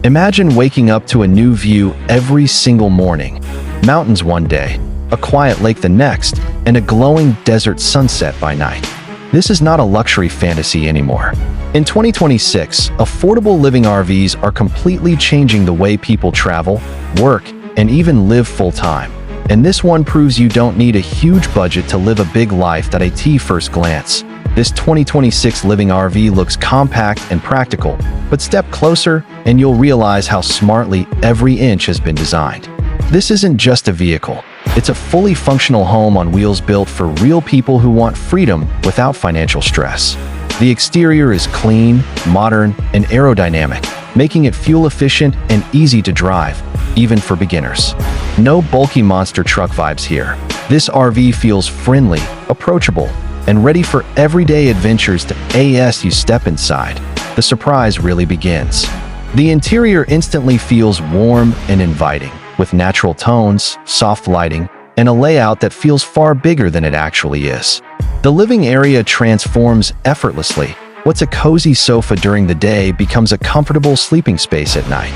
Imagine waking up to a new view every single morning. Mountains one day, a quiet lake the next, and a glowing desert sunset by night. This is not a luxury fantasy anymore. In 2026, affordable living RVs are completely changing the way people travel, work, and even live full-time. And this one proves you don't need a huge budget to live a big life at first glance. This 2026 living RV looks compact and practical, but step closer and you'll realize how smartly every inch has been designed. This isn't just a vehicle. It's a fully functional home on wheels built for real people who want freedom without financial stress. The exterior is clean, modern, and aerodynamic, making it fuel efficient and easy to drive, even for beginners. No bulky monster truck vibes here. This RV feels friendly, approachable, and ready for everyday adventures. As you step inside, the surprise really begins. The interior instantly feels warm and inviting, with natural tones, soft lighting, and a layout that feels far bigger than it actually is. The living area transforms effortlessly. What's a cozy sofa during the day becomes a comfortable sleeping space at night.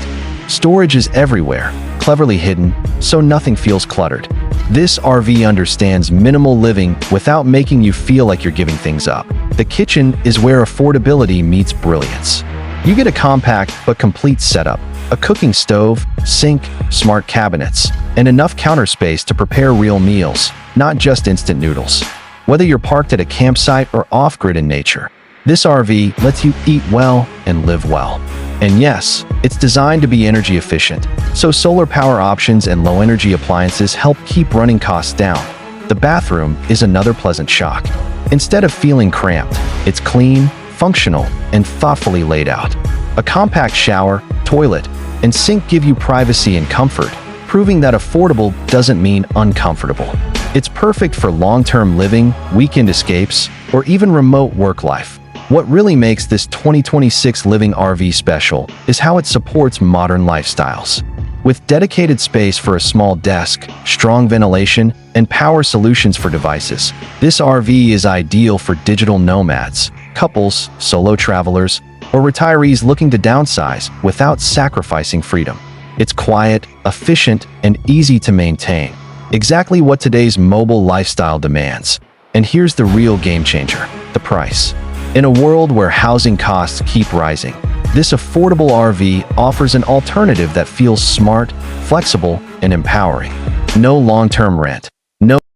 Storage is everywhere, cleverly hidden, so nothing feels cluttered. This RV understands minimal living without making you feel like you're giving things up. The kitchen is where affordability meets brilliance. You get a compact but complete setup, a cooking stove, sink, smart cabinets, and enough counter space to prepare real meals, not just instant noodles. Whether you're parked at a campsite or off-grid in nature, this RV lets you eat well and live well. And yes, it's designed to be energy efficient, so solar power options and low-energy appliances help keep running costs down. The bathroom is another pleasant shock. Instead of feeling cramped, it's clean, functional, and thoughtfully laid out. A compact shower, toilet, and sink give you privacy and comfort, proving that affordable doesn't mean uncomfortable. It's perfect for long-term living, weekend escapes, or even remote work life. What really makes this 2026 living RV special is how it supports modern lifestyles. With dedicated space for a small desk, strong ventilation, and power solutions for devices, this RV is ideal for digital nomads, couples, solo travelers, or retirees looking to downsize without sacrificing freedom. It's quiet, efficient, and easy to maintain. Exactly what today's mobile lifestyle demands. And here's the real game changer: the price. In a world where housing costs keep rising, this affordable RV offers an alternative that feels smart, flexible, and empowering. No long-term rent,